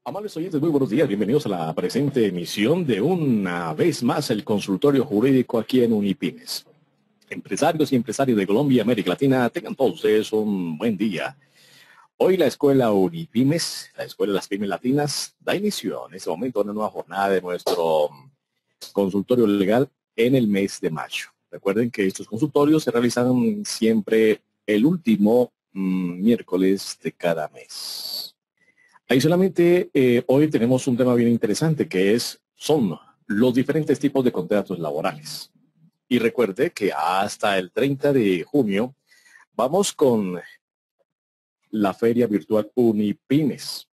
Amables oyentes, muy buenos días. Bienvenidos a la presente emisión de una vez más el consultorio jurídico aquí en Unipymes. Empresarios y empresarios de Colombia y América Latina, tengan todos ustedes un buen día. Hoy la escuela Unipymes, la escuela de las pymes latinas, da inicio en este momento a una nueva jornada de nuestro consultorio legal en el mes de mayo. Recuerden que estos consultorios se realizan siempre el último miércoles de cada mes. Adicionalmente, hoy tenemos un tema bien interesante que son los diferentes tipos de contratos laborales. Y recuerde que hasta el 30 de junio vamos con la feria virtual Unipymes.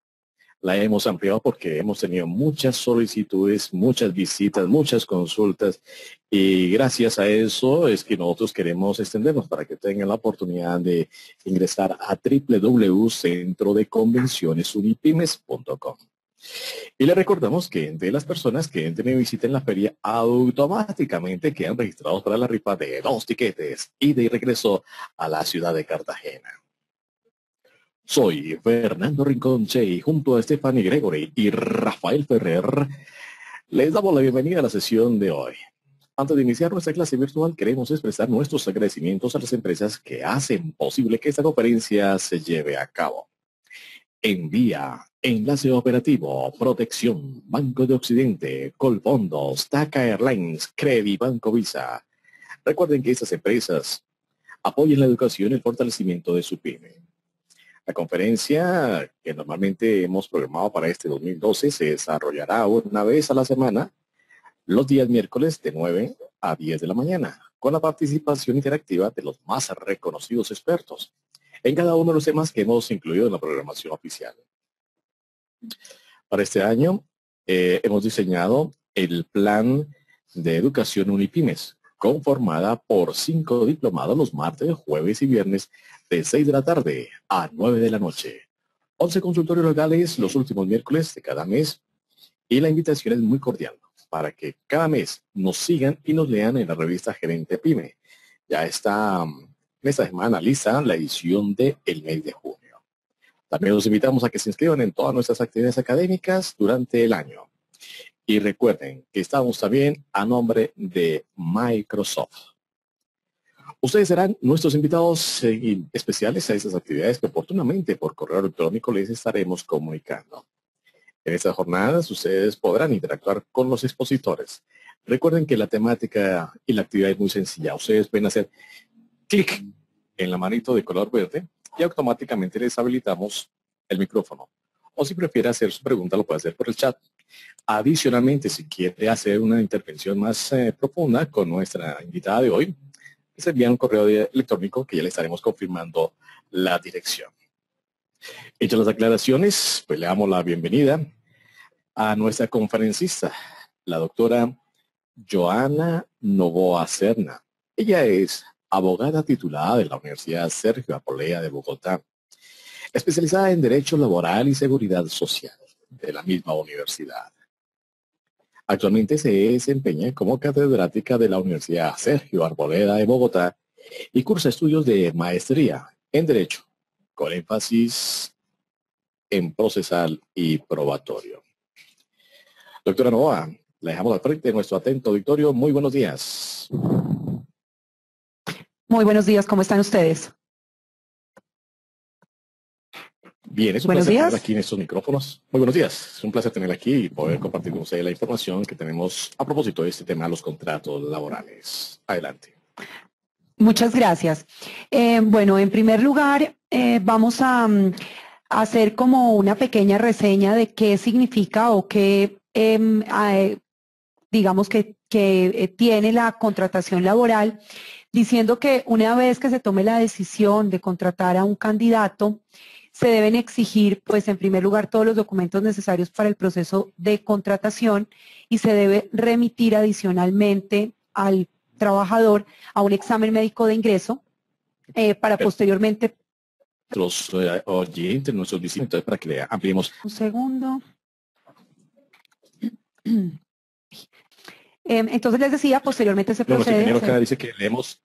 La hemos ampliado porque hemos tenido muchas solicitudes, muchas visitas, muchas consultas y gracias a eso es que nosotros queremos extendernos para que tengan la oportunidad de ingresar a www.centrodeconvencionesunipymes.com. Y le recordamos que entre las personas que entren y visiten la feria automáticamente quedan registrados para la rifa de 2 tiquetes ida y regreso a la ciudad de Cartagena. Soy Fernando Rinconche y junto a Stephanie Gregory y Rafael Ferrer les damos la bienvenida a la sesión de hoy. Antes de iniciar nuestra clase virtual queremos expresar nuestros agradecimientos a las empresas que hacen posible que esta conferencia se lleve a cabo. Envía, Enlace Operativo, Protección, Banco de Occidente, Colfondos, TACA Airlines, Credi, Banco Visa. Recuerden que estas empresas apoyan la educación y el fortalecimiento de su pyme. La conferencia que normalmente hemos programado para este 2012 se desarrollará una vez a la semana, los días miércoles de 9 a 10 de la mañana, con la participación interactiva de los más reconocidos expertos en cada uno de los temas que hemos incluido en la programación oficial. Para este año hemos diseñado el plan de educación Unipymes, conformada por 5 diplomados los martes, jueves y viernes de 6 de la tarde a 9 de la noche. 11 consultorios legales los últimos miércoles de cada mes y la invitación es muy cordial para que cada mes nos sigan y nos lean en la revista Gerente Pyme. Ya está en esta semana lista la edición del mes de junio. También los invitamos a que se inscriban en todas nuestras actividades académicas durante el año. Y recuerden que estamos también a nombre de Microsoft. Ustedes serán nuestros invitados especiales a estas actividades que oportunamente por correo electrónico les estaremos comunicando. En estas jornadas ustedes podrán interactuar con los expositores. Recuerden que la temática y la actividad es muy sencilla. Ustedes pueden hacer clic en la manito de color verde y automáticamente les habilitamos el micrófono. O si prefiere hacer su pregunta, lo puede hacer por el chat. Adicionalmente, si quiere hacer una intervención más profunda con nuestra invitada de hoy, les envía un correo electrónico que ya le estaremos confirmando la dirección. Hechas las aclaraciones, pues le damos la bienvenida a nuestra conferencista, la doctora Joana Novoa Serna. Ella es abogada titulada de la Universidad Sergio Arboleda de Bogotá, especializada en Derecho Laboral y Seguridad Social de la misma universidad. Actualmente se desempeña como catedrática de la Universidad Sergio Arboleda de Bogotá y cursa estudios de maestría en Derecho, con énfasis en procesal y probatorio. Doctora Novoa, la dejamos al frente de nuestro atento auditorio. Muy buenos días. Muy buenos días, ¿cómo están ustedes? Bien, es un placer tener aquí en estos micrófonos. Muy buenos días. Es un placer tener aquí y poder compartir con ustedes la información que tenemos a propósito de este tema, los contratos laborales. Adelante. Muchas gracias. Bueno, en primer lugar, vamos a hacer como una pequeña reseña de qué significa o qué, digamos que tiene la contratación laboral, diciendo que una vez que se tome la decisión de contratar a un candidato, se deben exigir, pues, en primer lugar, todos los documentos necesarios para el proceso de contratación y se debe remitir adicionalmente al trabajador a un examen médico de ingreso para posteriormente... Nuestros oyentes, nuestros visitantes, para que le ampliemos. Un segundo. Entonces les decía, posteriormente se procede... Nuestro ingeniero acá dice que leemos...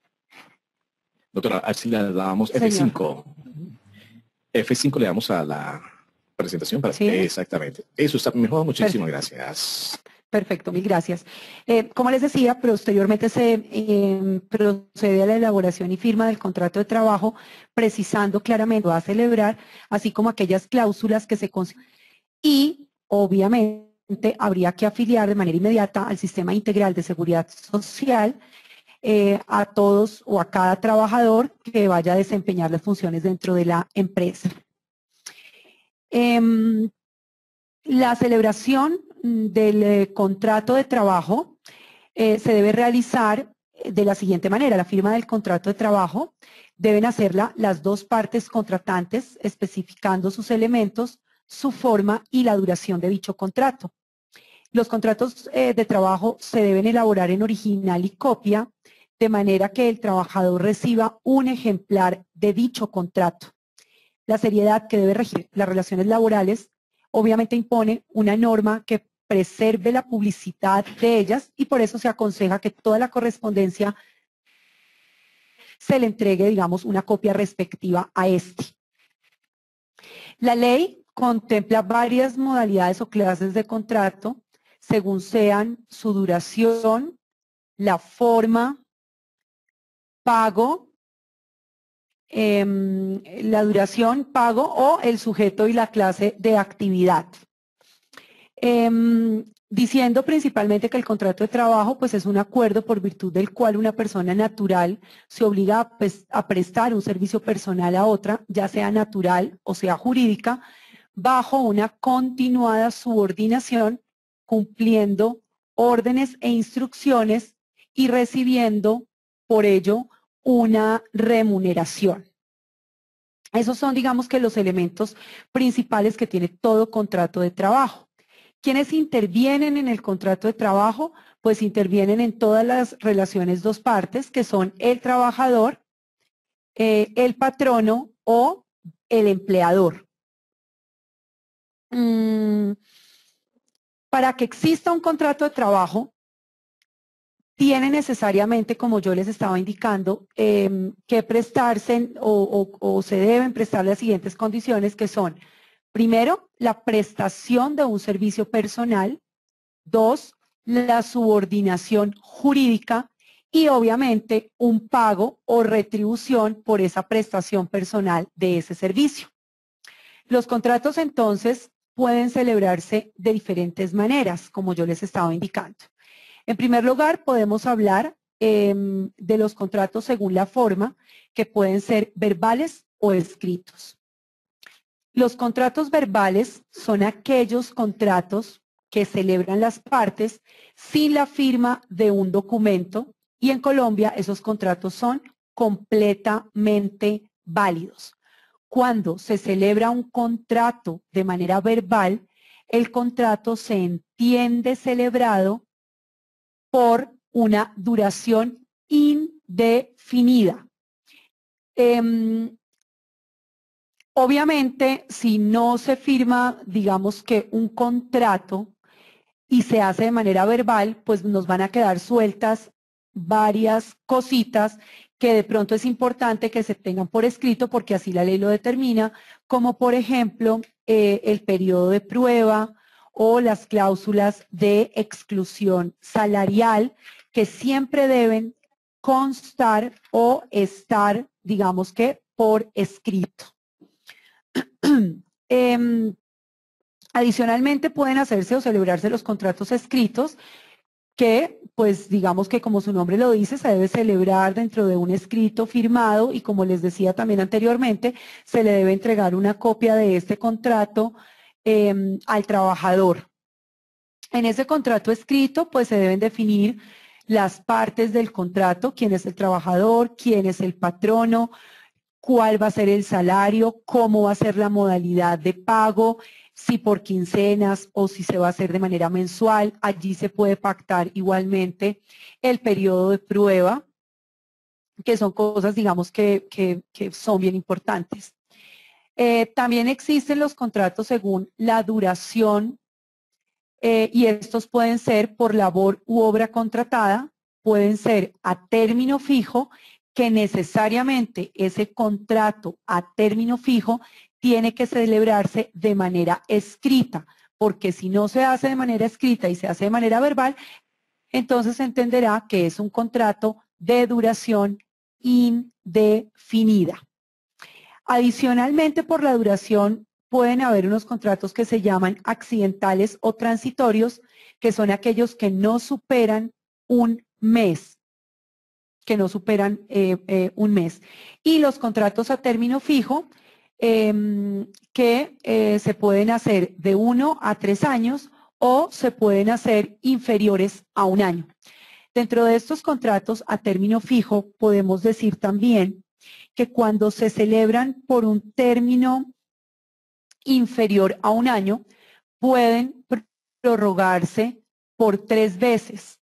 Doctora, así le damos F5. F5 le damos a la presentación para... ¿Sí? Exactamente. Eso está mejor. Muchísimas gracias. Perfecto, mil gracias. Como les decía, posteriormente se procede a la elaboración y firma del contrato de trabajo, precisando claramente lo va a celebrar, así como aquellas cláusulas que se consideran. Y, obviamente, habría que afiliar de manera inmediata al Sistema Integral de Seguridad Social a todos o a cada trabajador que vaya a desempeñar las funciones dentro de la empresa. La celebración del contrato de trabajo se debe realizar de la siguiente manera. La firma del contrato de trabajo deben hacerla las dos partes contratantes, especificando sus elementos, su forma y la duración de dicho contrato. Los contratos de trabajo se deben elaborar en original y copia, de manera que el trabajador reciba un ejemplar de dicho contrato. La seriedad que debe regir las relaciones laborales obviamente impone una norma que preserve la publicidad de ellas y por eso se aconseja que toda la correspondencia se le entregue, digamos, una copia respectiva a este. La ley contempla varias modalidades o clases de contrato según sean su duración, la forma, pago, la duración, pago o el sujeto y la clase de actividad. Diciendo principalmente que el contrato de trabajo pues es un acuerdo por virtud del cual una persona natural se obliga a prestar un servicio personal a otra, ya sea natural o sea jurídica, bajo una continuada subordinación, cumpliendo órdenes e instrucciones y recibiendo por ello una remuneración. Esos son, digamos, que los elementos principales que tiene todo contrato de trabajo. ¿Quiénes intervienen en el contrato de trabajo? Pues intervienen en todas las relaciones dos partes, que son el trabajador, el patrono o el empleador. Para que exista un contrato de trabajo, tiene necesariamente, como yo les estaba indicando, que prestarse o se deben prestar las siguientes condiciones que son, primero, la prestación de un servicio personal, dos, la subordinación jurídica y obviamente un pago o retribución por esa prestación personal de ese servicio. Los contratos entonces pueden celebrarse de diferentes maneras, como yo les estaba indicando. En primer lugar, podemos hablar de los contratos según la forma, que pueden ser verbales o escritos. Los contratos verbales son aquellos contratos que celebran las partes sin la firma de un documento y en Colombia esos contratos son completamente válidos. Cuando se celebra un contrato de manera verbal, el contrato se entiende celebrado por una duración indefinida. Obviamente, si no se firma, digamos que un contrato y se hace de manera verbal, pues nos van a quedar sueltas varias cositas que de pronto es importante que se tengan por escrito porque así la ley lo determina, como por ejemplo el periodo de prueba o las cláusulas de exclusión salarial que siempre deben constar o estar, digamos que, por escrito. Adicionalmente pueden hacerse o celebrarse los contratos escritos que, pues digamos que como su nombre lo dice, se debe celebrar dentro de un escrito firmado y como les decía también anteriormente, se le debe entregar una copia de este contrato al trabajador. En ese contrato escrito, pues se deben definir las partes del contrato, quién es el trabajador, quién es el patrono, cuál va a ser el salario, cómo va a ser la modalidad de pago, si por quincenas o si se va a hacer de manera mensual. Allí se puede pactar igualmente el periodo de prueba, que son cosas, digamos, que son bien importantes. También existen los contratos según la duración y estos pueden ser por labor u obra contratada, pueden ser a término fijo, que necesariamente ese contrato a término fijo tiene que celebrarse de manera escrita, porque si no se hace de manera escrita y se hace de manera verbal, entonces se entenderá que es un contrato de duración indefinida. Adicionalmente, por la duración, pueden haber unos contratos que se llaman accidentales o transitorios, que son aquellos que no superan un mes, un mes. Y los contratos a término fijo, que se pueden hacer de 1 a 3 años o se pueden hacer inferiores a un año. Dentro de estos contratos a término fijo, podemos decir también que cuando se celebran por un término inferior a un año, pueden prorrogarse por 3 veces.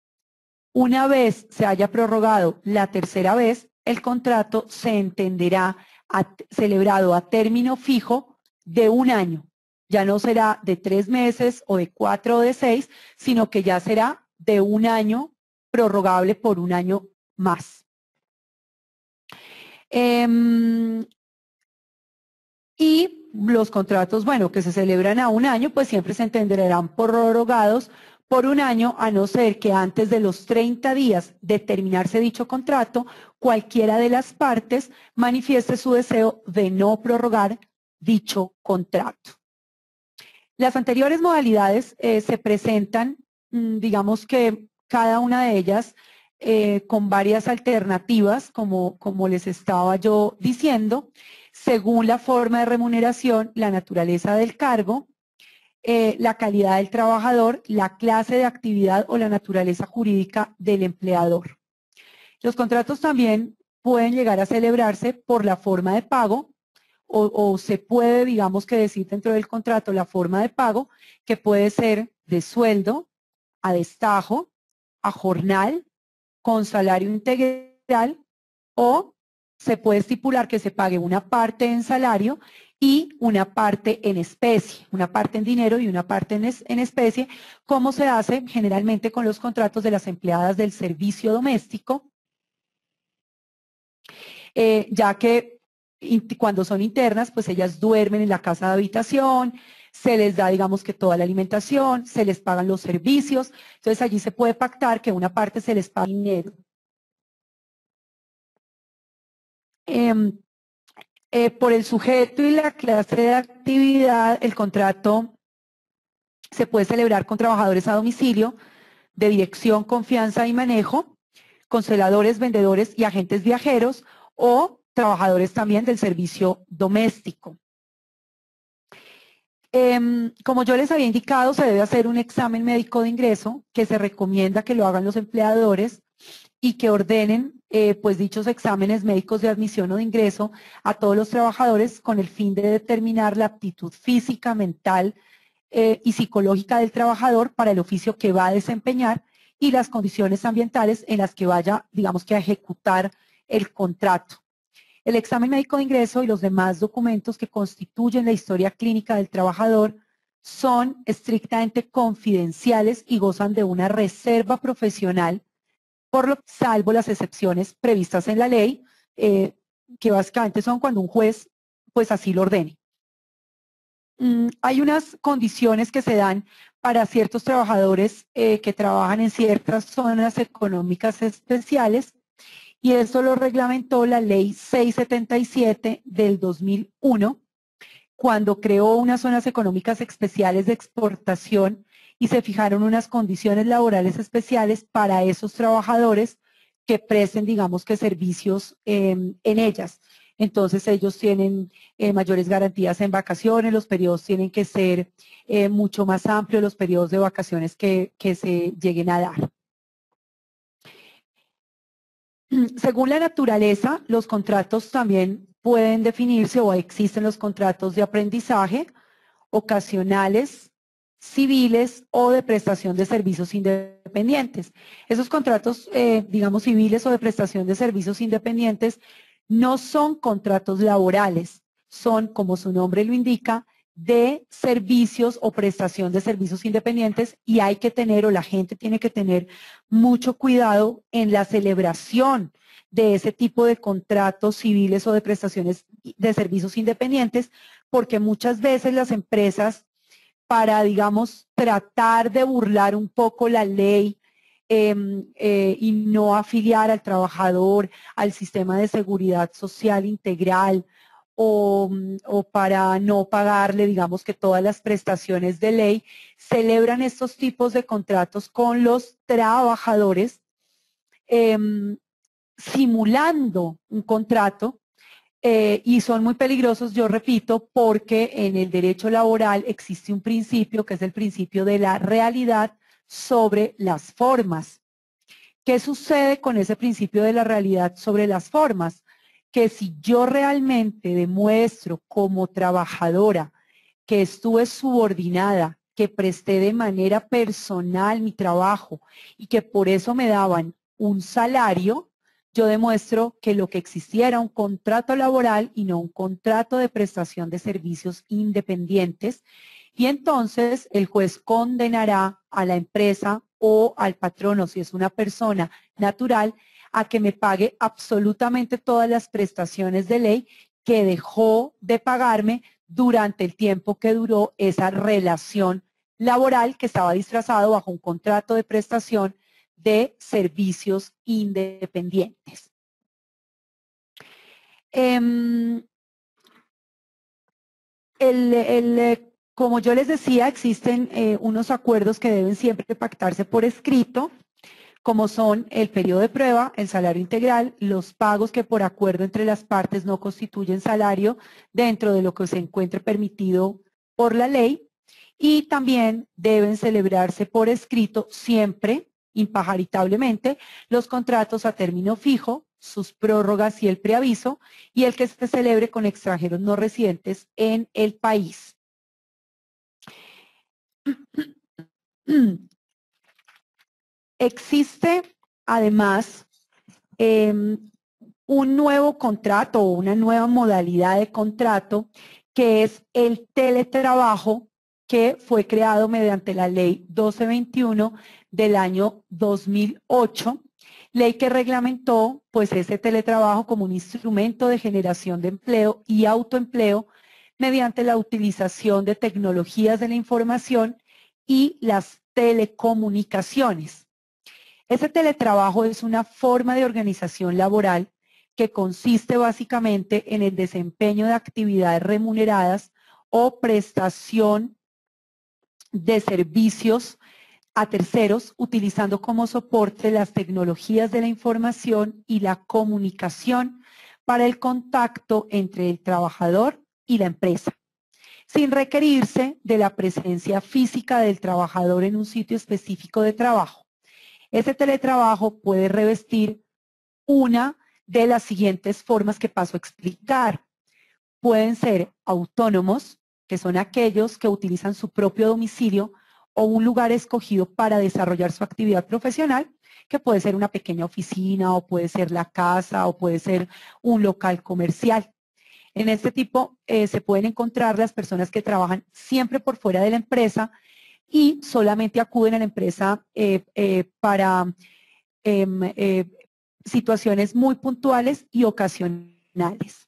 Una vez se haya prorrogado la tercera vez, el contrato se entenderá celebrado a término fijo de un año. Ya no será de 3 meses o de 4 o de 6, sino que ya será de un año prorrogable por un año más. Y los contratos, bueno, que se celebran a un año, pues siempre se entenderán prorrogados por un año, a no ser que antes de los 30 días de terminarse dicho contrato, cualquiera de las partes manifieste su deseo de no prorrogar dicho contrato. Las anteriores modalidades se presentan, digamos que cada una de ellas con varias alternativas, como les estaba yo diciendo, según la forma de remuneración, la naturaleza del cargo, la calidad del trabajador, la clase de actividad o la naturaleza jurídica del empleador. Los contratos también pueden llegar a celebrarse por la forma de pago o se puede, digamos que decir dentro del contrato la forma de pago, que puede ser de sueldo, a destajo, a jornal, con salario integral, o se puede estipular que se pague una parte en salario y una parte en especie, una parte en dinero y una parte en especie, como se hace generalmente con los contratos de las empleadas del servicio doméstico, ya que cuando son internas, pues ellas duermen en la casa de habitación, se les da, digamos que toda la alimentación, se les pagan los servicios, entonces allí se puede pactar que una parte se les paga dinero. Por el sujeto y la clase de actividad, el contrato se puede celebrar con trabajadores a domicilio, de dirección, confianza y manejo, con celadores, vendedores y agentes viajeros, o trabajadores también del servicio doméstico. Como yo les había indicado, se debe hacer un examen médico de ingreso, que se recomienda que lo hagan los empleadores y que ordenen pues dichos exámenes médicos de admisión o de ingreso a todos los trabajadores con el fin de determinar la aptitud física, mental y psicológica del trabajador para el oficio que va a desempeñar y las condiciones ambientales en las que vaya, digamos que a ejecutar el contrato. El examen médico de ingreso y los demás documentos que constituyen la historia clínica del trabajador son estrictamente confidenciales y gozan de una reserva profesional, salvo las excepciones previstas en la ley, que básicamente son cuando un juez pues así lo ordene. Hay unas condiciones que se dan para ciertos trabajadores que trabajan en ciertas zonas económicas especiales, y esto lo reglamentó la ley 677 del 2001, cuando creó unas zonas económicas especiales de exportación y se fijaron unas condiciones laborales especiales para esos trabajadores que presten, digamos que servicios en ellas. Entonces ellos tienen mayores garantías en vacaciones, los periodos tienen que ser mucho más amplios, los periodos de vacaciones que se lleguen a dar. Según la naturaleza, los contratos también pueden definirse o existen los contratos de aprendizaje, ocasionales, civiles o de prestación de servicios independientes. Esos contratos, digamos, civiles o de prestación de servicios independientes no son contratos laborales, son, como su nombre lo indica, de servicios o prestación de servicios independientes, y hay que tener, o la gente tiene que tener mucho cuidado en la celebración de ese tipo de contratos civiles o de prestaciones de servicios independientes, porque muchas veces las empresas, para, digamos, tratar de burlar un poco la ley y no afiliar al trabajador al sistema de seguridad social integral o para no pagarle, digamos, que todas las prestaciones de ley, celebran estos tipos de contratos con los trabajadores simulando un contrato. Y son muy peligrosos, yo repito, porque en el derecho laboral existe un principio que es el principio de la realidad sobre las formas. ¿Qué sucede con ese principio de la realidad sobre las formas? Que si yo realmente demuestro como trabajadora que estuve subordinada, que presté de manera personal mi trabajo y que por eso me daban un salario, yo demuestro que lo que existía era un contrato laboral y no un contrato de prestación de servicios independientes. Y entonces el juez condenará a la empresa o al patrono, si es una persona natural, a que me pague absolutamente todas las prestaciones de ley que dejó de pagarme durante el tiempo que duró esa relación laboral que estaba disfrazado bajo un contrato de prestación de servicios independientes. Como yo les decía, existen unos acuerdos que deben siempre pactarse por escrito, como son el periodo de prueba, el salario integral, los pagos que por acuerdo entre las partes no constituyen salario dentro de lo que se encuentre permitido por la ley, y también deben celebrarse por escrito siempre, impajaritablemente, los contratos a término fijo, sus prórrogas y el preaviso, y el que se celebre con extranjeros no residentes en el país. Existe, además, un nuevo contrato o una nueva modalidad de contrato que es el teletrabajo, que fue creado mediante la ley 1221 del año 2008, ley que reglamentó pues ese teletrabajo como un instrumento de generación de empleo y autoempleo mediante la utilización de tecnologías de la información y las telecomunicaciones. Ese teletrabajo es una forma de organización laboral que consiste básicamente en el desempeño de actividades remuneradas o prestación de servicios a terceros, utilizando como soporte las tecnologías de la información y la comunicación para el contacto entre el trabajador y la empresa, sin requerirse de la presencia física del trabajador en un sitio específico de trabajo. Ese teletrabajo puede revestir una de las siguientes formas que paso a explicar. Pueden ser autónomos, que son aquellos que utilizan su propio domicilio o un lugar escogido para desarrollar su actividad profesional, que puede ser una pequeña oficina o puede ser la casa o puede ser un local comercial. En este tipo se pueden encontrar las personas que trabajan siempre por fuera de la empresa y solamente acuden a la empresa para situaciones muy puntuales y ocasionales.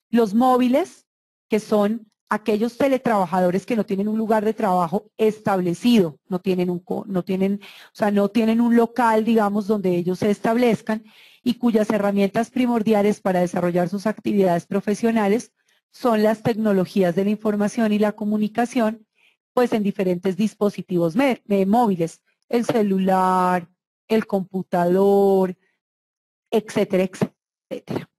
Los móviles, que son aquellos teletrabajadores que no tienen un lugar de trabajo establecido, no tienen un local, digamos, donde ellos se establezcan y cuyas herramientas primordiales para desarrollar sus actividades profesionales son las tecnologías de la información y la comunicación, pues en diferentes dispositivos móviles, el celular, el computador, etcétera, etcétera.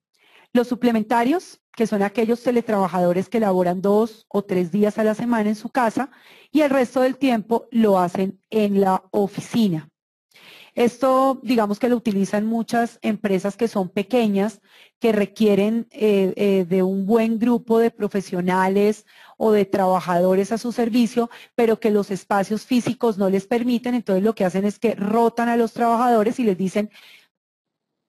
Los suplementarios, que son aquellos teletrabajadores que laboran 2 o 3 días a la semana en su casa y el resto del tiempo lo hacen en la oficina. Esto, digamos que lo utilizan muchas empresas que son pequeñas, que requieren de un buen grupo de profesionales o de trabajadores a su servicio, pero que los espacios físicos no les permiten. Entonces lo que hacen es que rotan a los trabajadores y les dicen,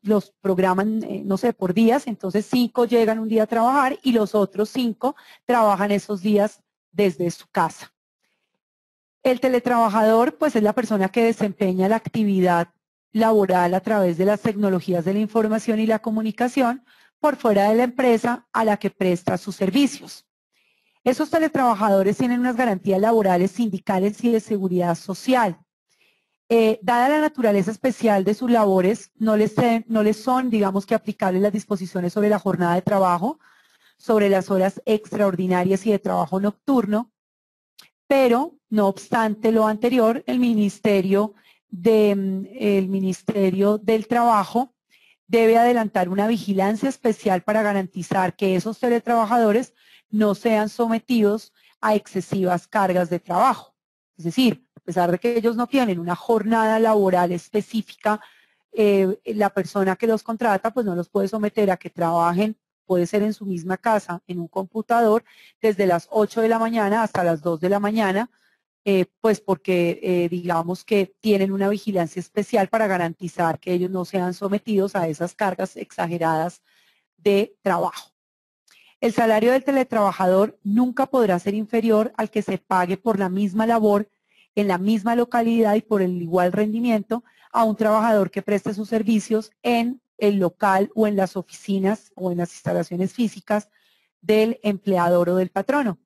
los programan, no sé, por días, entonces 5 llegan un día a trabajar y los otros 5 trabajan esos días desde su casa. El teletrabajador, pues, es la persona que desempeña la actividad laboral a través de las tecnologías de la información y la comunicación por fuera de la empresa a la que presta sus servicios. Esos teletrabajadores tienen unas garantías laborales, sindicales y de seguridad social. Dada la naturaleza especial de sus labores, no les son, digamos que, aplicables las disposiciones sobre la jornada de trabajo, sobre las horas extraordinarias y de trabajo nocturno, pero, no obstante lo anterior, el Ministerio del Trabajo debe adelantar una vigilancia especial para garantizar que esos teletrabajadores no sean sometidos a excesivas cargas de trabajo. Es decir, a pesar de que ellos no tienen una jornada laboral específica, la persona que los contrata pues no los puede someter a que trabajen, puede ser en su misma casa, en un computador, desde las 8 de la mañana hasta las 2 de la mañana, pues porque digamos que tienen una vigilancia especial para garantizar que ellos no sean sometidos a esas cargas exageradas de trabajo. El salario del teletrabajador nunca podrá ser inferior al que se pague por la misma labor en la misma localidad y por el igual rendimiento a un trabajador que preste sus servicios en el local o en las oficinas o en las instalaciones físicas del empleador o del patrono.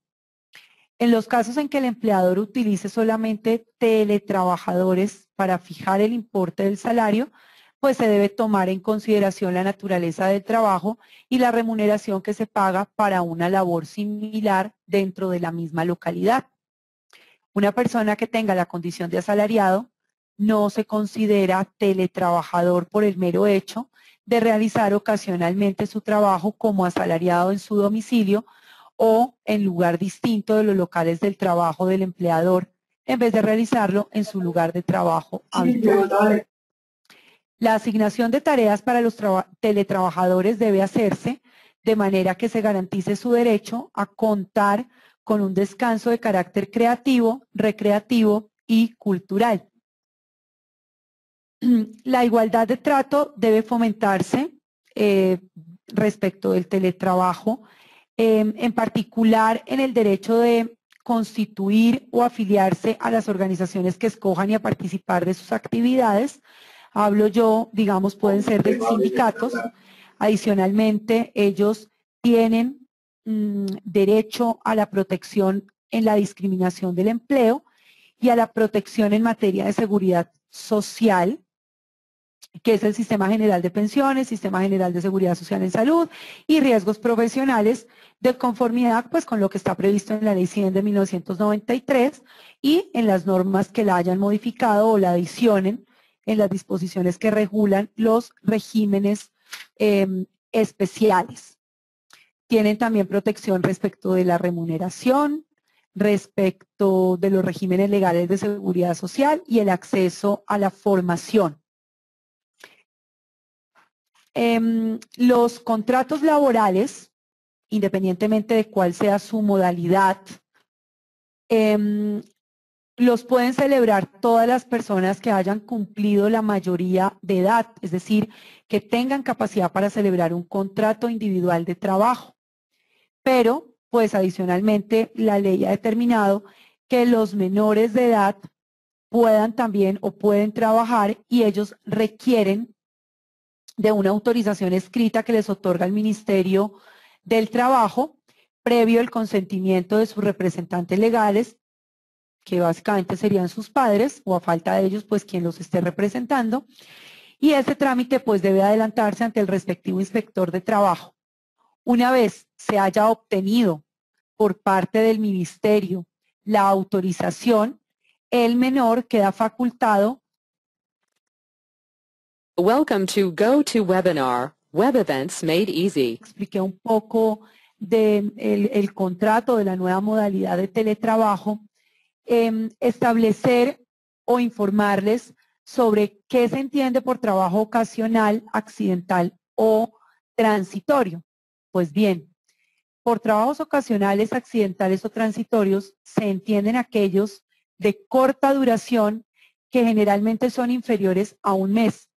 En los casos en que el empleador utilice solamente teletrabajadores para fijar el importe del salario, pues se debe tomar en consideración la naturaleza del trabajo y la remuneración que se paga para una labor similar dentro de la misma localidad. Una persona que tenga la condición de asalariado no se considera teletrabajador por el mero hecho de realizar ocasionalmente su trabajo como asalariado en su domicilio o en lugar distinto de los locales del trabajo del empleador, en vez de realizarlo en su lugar de trabajo habitual. La asignación de tareas para los teletrabajadores debe hacerse de manera que se garantice su derecho a contar con un descanso de carácter creativo, recreativo y cultural. La igualdad de trato debe fomentarse respecto del teletrabajo, en particular en el derecho de constituir o afiliarse a las organizaciones que escojan y a participar de sus actividades. Hablo yo, digamos, pueden ser de sindicatos. Adicionalmente, ellos tienen derecho a la protección en la discriminación del empleo y a la protección en materia de seguridad social, que es el Sistema General de Pensiones, Sistema General de Seguridad Social en Salud y riesgos profesionales, de conformidad pues con lo que está previsto en la Ley 100 de 1993 y en las normas que la hayan modificado o la adicionen en las disposiciones que regulan los regímenes especiales. Tienen también protección respecto de la remuneración, respecto de los regímenes legales de seguridad social y el acceso a la formación. Los contratos laborales, independientemente de cuál sea su modalidad, los pueden celebrar todas las personas que hayan cumplido la mayoría de edad, es decir, que tengan capacidad para celebrar un contrato individual de trabajo. Pero, pues adicionalmente, la ley ha determinado que los menores de edad puedan también o pueden trabajar y ellos requieren de una autorización escrita que les otorga el Ministerio del Trabajo, previo el consentimiento de sus representantes legales, que básicamente serían sus padres, o a falta de ellos, pues quien los esté representando, y ese trámite pues debe adelantarse ante el respectivo inspector de trabajo. Una vez se haya obtenido por parte del Ministerio la autorización, el menor queda facultado. Welcome to GoToWebinar, Web Events Made Easy. Expliqué un poco del contrato, de la nueva modalidad de teletrabajo, establecer o informarles sobre qué se entiende por trabajo ocasional, accidental o transitorio. Pues bien, por trabajos ocasionales, accidentales o transitorios se entienden aquellos de corta duración que generalmente son inferiores a un mes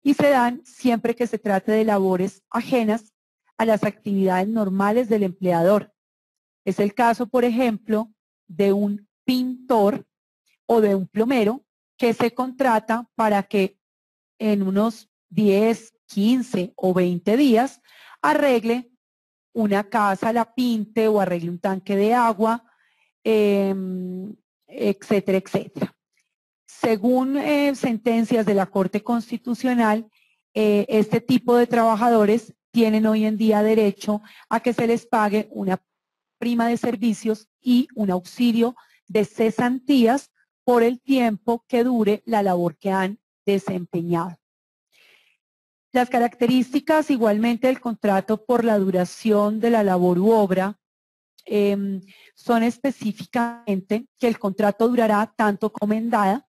y se dan siempre que se trate de labores ajenas a las actividades normales del empleador. Es el caso, por ejemplo, de un pintor o de un plomero que se contrata para que en unos 10, 15 o 20 días arregle una casa la pinte o arregle un tanque de agua, etcétera, etcétera. Según sentencias de la Corte Constitucional, este tipo de trabajadores tienen hoy en día derecho a que se les pague una prima de servicios y un auxilio de cesantías por el tiempo que dure la labor que han desempeñado. Las características igualmente del contrato por la duración de la labor u obra son específicamente que el contrato durará tanto como en dada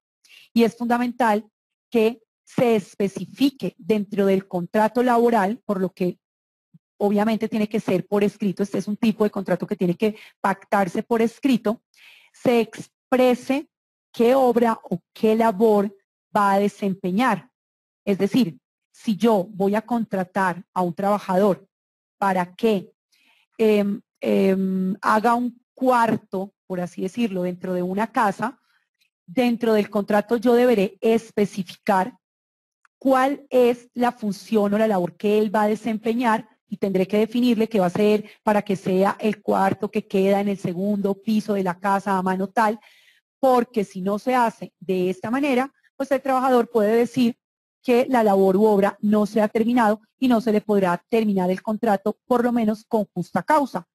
y es fundamental que se especifique dentro del contrato laboral, por lo que obviamente tiene que ser por escrito, este es un tipo de contrato que tiene que pactarse por escrito, se exprese qué obra o qué labor va a desempeñar. Es decir, si yo voy a contratar a un trabajador para que haga un cuarto, por así decirlo, dentro de una casa, dentro del contrato yo deberé especificar cuál es la función o la labor que él va a desempeñar y tendré que definirle qué va a hacer para que sea el cuarto que queda en el segundo piso de la casa a mano tal, porque si no se hace de esta manera, pues el trabajador puede decir que la labor u obra no se ha terminado y no se le podrá terminar el contrato, por lo menos con justa causa.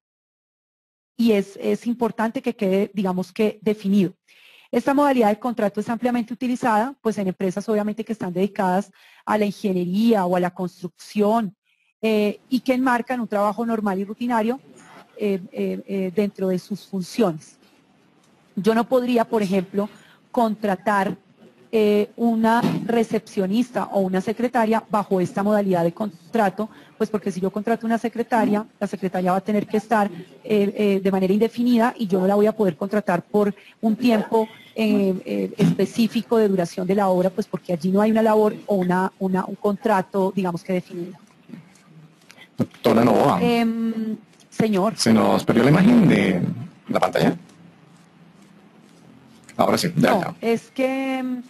Y es importante que quede, digamos que, definido. Esta modalidad de contrato es ampliamente utilizada, pues en empresas obviamente que están dedicadas a la ingeniería o a la construcción y que enmarcan un trabajo normal y rutinario dentro de sus funciones. Yo no podría, por ejemplo, contratar una recepcionista o una secretaria bajo esta modalidad de contrato, pues porque si yo contrato una secretaria, la secretaria va a tener que estar de manera indefinida y yo no la voy a poder contratar por un tiempo específico de duración de la obra, pues porque allí no hay una labor o un contrato, digamos que definido. Doctora Novoa, señor. ¿se nos perdió la imagen de la pantalla? Ahora sí, ya, No, ya. es que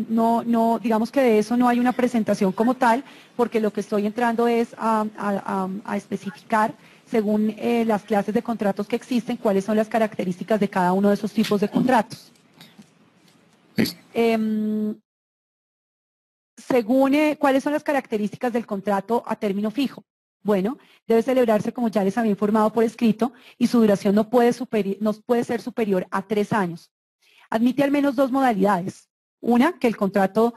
no, digamos que de eso no hay una presentación como tal, porque lo que estoy entrando es a especificar, según las clases de contratos que existen, cuáles son las características de cada uno de esos tipos de contratos. Listo. Según cuáles son las características del contrato a término fijo. Bueno, debe celebrarse, como ya les había informado por escrito, y su duración no puede ser superior a 3 años. Admite al menos 2 modalidades. Una, que el contrato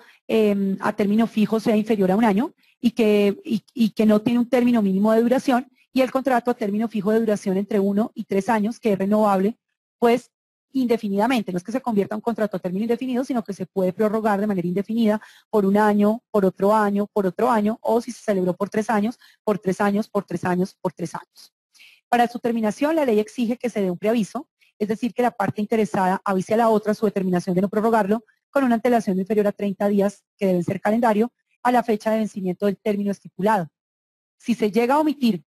a término fijo sea inferior a 1 año y que no tiene un término mínimo de duración, y el contrato a término fijo de duración entre 1 y 3 años, que es renovable, pues indefinidamente. No es que se convierta en un contrato a término indefinido, sino que se puede prorrogar de manera indefinida por 1 año, por otro año, por otro año, o si se celebró por 3 años, por 3 años, por 3 años, por 3 años. Para su terminación, la ley exige que se dé un preaviso, es decir, que la parte interesada avise a la otra su determinación de no prorrogarlo con una antelación no inferior a 30 días, que deben ser calendario, a la fecha de vencimiento del término estipulado. Si se llega a omitir,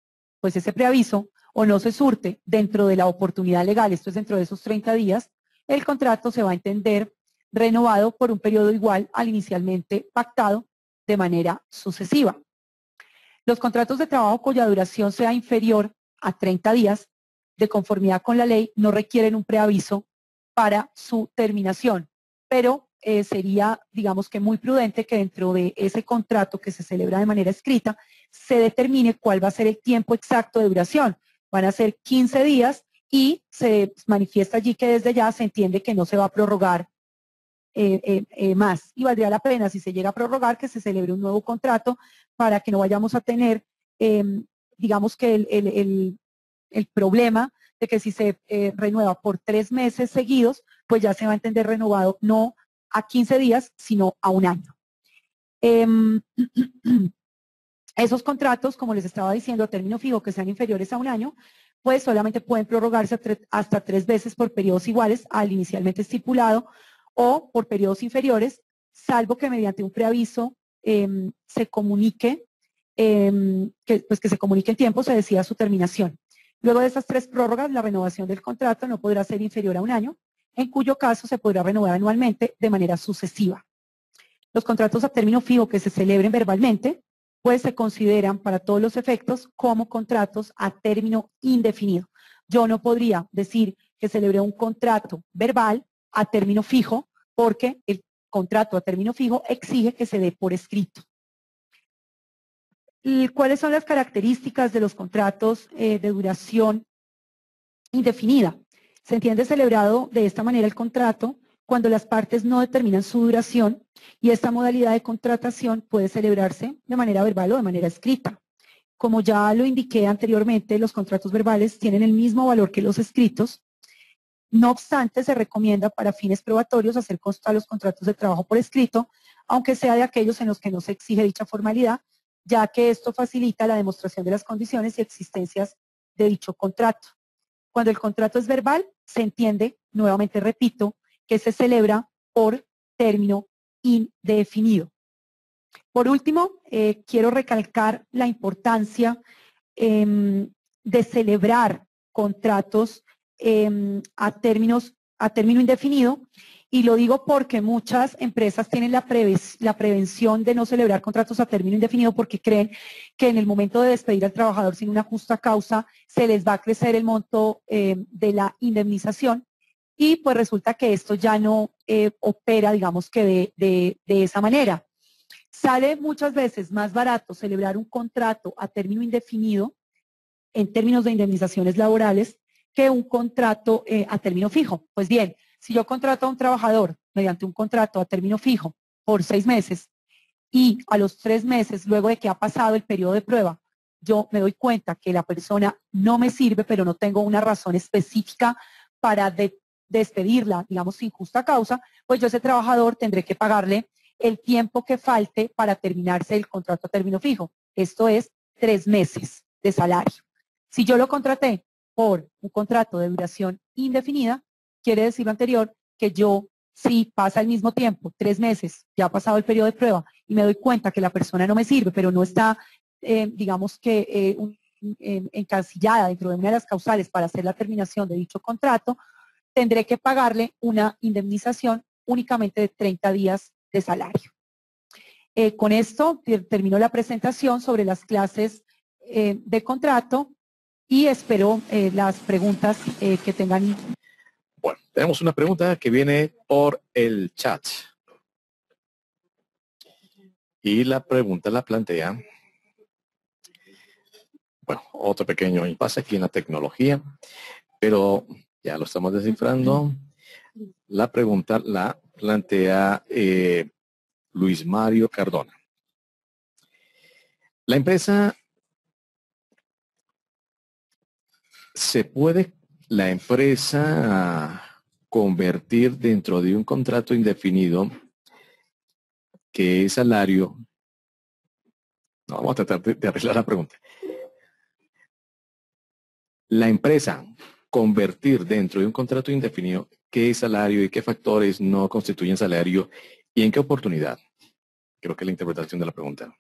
pues ese preaviso, o no se surte dentro de la oportunidad legal, esto es dentro de esos 30 días, el contrato se va a entender renovado por un periodo igual al inicialmente pactado de manera sucesiva. Los contratos de trabajo cuya duración sea inferior a 30 días, de conformidad con la ley, no requieren un preaviso para su terminación, pero sería, digamos que muy prudente que dentro de ese contrato que se celebra de manera escrita, se determine cuál va a ser el tiempo exacto de duración. Van a ser 15 días y se manifiesta allí que desde ya se entiende que no se va a prorrogar más. Y valdría la pena, si se llega a prorrogar, que se celebre un nuevo contrato para que no vayamos a tener, digamos que el problema de que si se renueva por 3 meses seguidos, pues ya se va a entender renovado no a 15 días, sino a 1 año. Esos contratos, como les estaba diciendo, a término fijo que sean inferiores a 1 año, pues solamente pueden prorrogarse hasta 3 veces por periodos iguales al inicialmente estipulado o por periodos inferiores, salvo que mediante un preaviso se comunique, que se comunique en tiempo, se decida su terminación. Luego de estas 3 prórrogas, la renovación del contrato no podrá ser inferior a 1 año, en cuyo caso se podrá renovar anualmente de manera sucesiva. Los contratos a término fijo que se celebren verbalmente pues se consideran para todos los efectos como contratos a término indefinido. Yo no podría decir que celebré un contrato verbal a término fijo porque el contrato a término fijo exige que se dé por escrito. ¿Y cuáles son las características de los contratos de duración indefinida? Se entiende celebrado de esta manera el contrato cuando las partes no determinan su duración y esta modalidad de contratación puede celebrarse de manera verbal o de manera escrita. Como ya lo indiqué anteriormente, los contratos verbales tienen el mismo valor que los escritos. No obstante, se recomienda para fines probatorios hacer constar los contratos de trabajo por escrito, aunque sea de aquellos en los que no se exige dicha formalidad, ya que esto facilita la demostración de las condiciones y existencias de dicho contrato. Cuando el contrato es verbal, se entiende, nuevamente repito, que se celebra por término indefinido. Por último, quiero recalcar la importancia de celebrar contratos a término indefinido, y lo digo porque muchas empresas tienen la prevención de no celebrar contratos a término indefinido porque creen que en el momento de despedir al trabajador sin una justa causa se les va a crecer el monto de la indemnización, y pues resulta que esto ya no opera, digamos que de esa manera. Sale muchas veces más barato celebrar un contrato a término indefinido en términos de indemnizaciones laborales que un contrato a término fijo. Pues bien, si yo contrato a un trabajador mediante un contrato a término fijo por 6 meses y a los 3 meses, luego de que ha pasado el periodo de prueba, yo me doy cuenta que la persona no me sirve, pero no tengo una razón específica para despedirla, digamos, sin justa causa, pues yo a ese trabajador tendré que pagarle el tiempo que falte para terminarse el contrato a término fijo. Esto es 3 meses de salario. Si yo lo contraté por un contrato de duración indefinida, quiere decir lo anterior, que yo, si pasa el mismo tiempo, 3 meses, ya ha pasado el periodo de prueba, y me doy cuenta que la persona no me sirve, pero no está, digamos que, encasillada dentro de una de las causales para hacer la terminación de dicho contrato, tendré que pagarle una indemnización únicamente de 30 días de salario. Con esto termino la presentación sobre las clases de contrato y espero las preguntas que tengan. Bueno, tenemos una pregunta que viene por el chat. Y la pregunta la plantea, bueno, otro pequeño impasse aquí en la tecnología, pero ya lo estamos descifrando. La pregunta la plantea Luis Mario Cardona. La empresa, ¿se puede la empresa convertir dentro de un contrato indefinido que es salario? No, vamos a tratar de arreglar la pregunta. La empresa convertir dentro de un contrato indefinido qué es salario y qué factores no constituyen salario y en qué oportunidad. Creo que es la interpretación de la pregunta.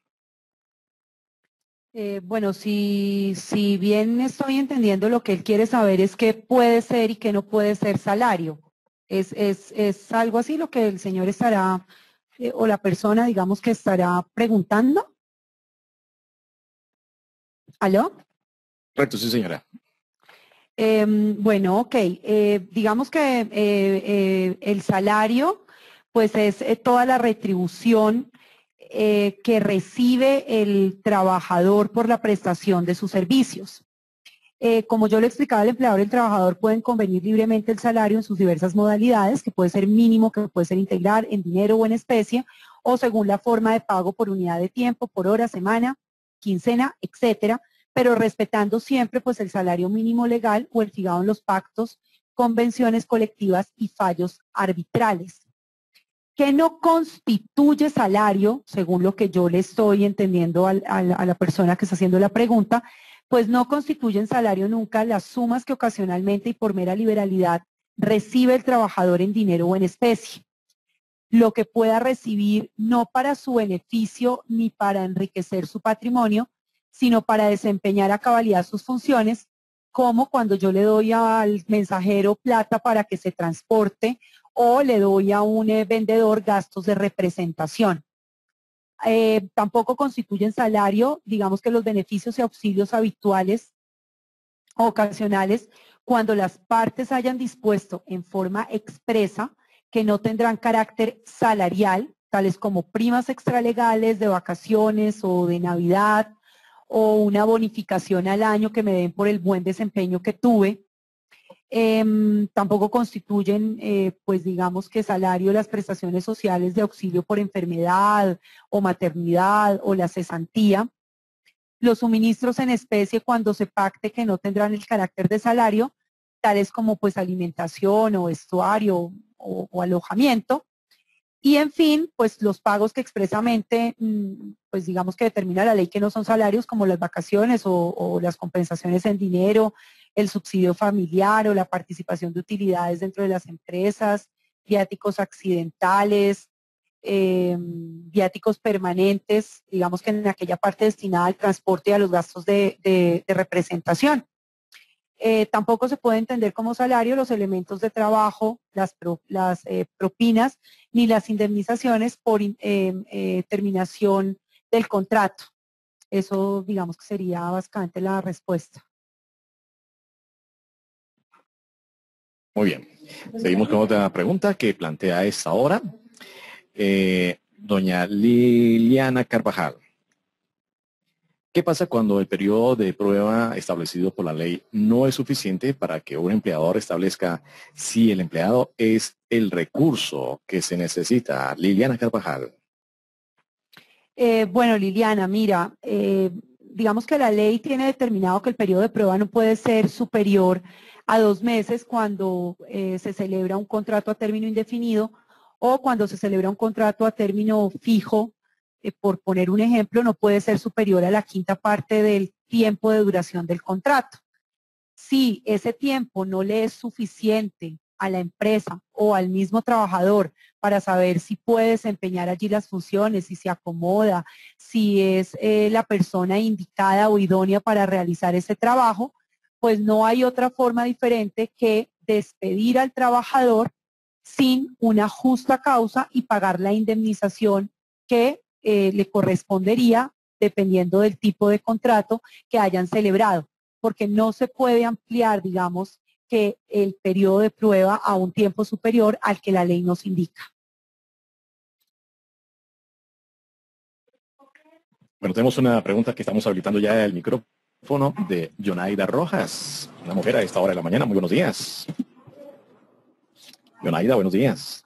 Bueno, si bien estoy entendiendo, lo que él quiere saber es qué puede ser y qué no puede ser salario. ¿Es algo así lo que el señor estará, o la persona, digamos, que estará preguntando? ¿Aló? Correcto, sí, señora. Bueno, ok. Digamos que el salario, pues es toda la retribución que recibe el trabajador por la prestación de sus servicios. Como yo le explicaba, el empleador y el trabajador pueden convenir libremente el salario en sus diversas modalidades, que puede ser mínimo, que puede ser integral, en dinero o en especie, o según la forma de pago por unidad de tiempo, por hora, semana, quincena, etcétera, pero respetando siempre pues el salario mínimo legal o el fijado en los pactos, convenciones colectivas y fallos arbitrales. ¿Qué no constituye salario, según lo que yo le estoy entendiendo a la persona que está haciendo la pregunta? Pues no constituyen salario nunca las sumas que ocasionalmente y por mera liberalidad recibe el trabajador en dinero o en especie. Lo que pueda recibir no para su beneficio ni para enriquecer su patrimonio, sino para desempeñar a cabalidad sus funciones, como cuando yo le doy al mensajero plata para que se transporte o le doy a un vendedor gastos de representación. Tampoco constituyen salario, digamos que los beneficios y auxilios habituales o ocasionales, cuando las partes hayan dispuesto en forma expresa que no tendrán carácter salarial, tales como primas extralegales de vacaciones o de Navidad, o una bonificación al año que me den por el buen desempeño que tuve. Tampoco constituyen, pues digamos que salario las prestaciones sociales de auxilio por enfermedad o maternidad o la cesantía. Los suministros en especie cuando se pacte que no tendrán el carácter de salario, tales como pues alimentación o vestuario o alojamiento. Y en fin, pues los pagos que expresamente, pues digamos que determina la ley que no son salarios, como las vacaciones o las compensaciones en dinero, el subsidio familiar o la participación de utilidades dentro de las empresas, viáticos accidentales, viáticos permanentes, digamos que en aquella parte destinada al transporte y a los gastos de representación. Tampoco se puede entender como salario los elementos de trabajo, las propinas, ni las indemnizaciones por terminación del contrato. Eso, digamos que sería básicamente la respuesta. Muy bien. Seguimos con otra pregunta que plantea a esta hora. Doña Liliana Carvajal. ¿Qué pasa cuando el periodo de prueba establecido por la ley no es suficiente para que un empleador establezca si el empleado es el recurso que se necesita? Liliana Carvajal. Bueno, Liliana, mira, digamos que la ley tiene determinado que el periodo de prueba no puede ser superior a 2 meses cuando se celebra un contrato a término indefinido o cuando se celebra un contrato a término fijo. Por poner un ejemplo, no puede ser superior a la quinta parte del tiempo de duración del contrato. Si ese tiempo no le es suficiente a la empresa o al mismo trabajador para saber si puede desempeñar allí las funciones, si se acomoda, si es la persona indicada o idónea para realizar ese trabajo, pues no hay otra forma diferente que despedir al trabajador sin una justa causa y pagar la indemnización que le correspondería dependiendo del tipo de contrato que hayan celebrado, porque no se puede ampliar, digamos, que el periodo de prueba a un tiempo superior al que la ley nos indica. Bueno, tenemos una pregunta que estamos habilitando ya el micrófono de Yonaida Rojas, una mujer a esta hora de la mañana. Muy buenos días. Yonaida, buenos días.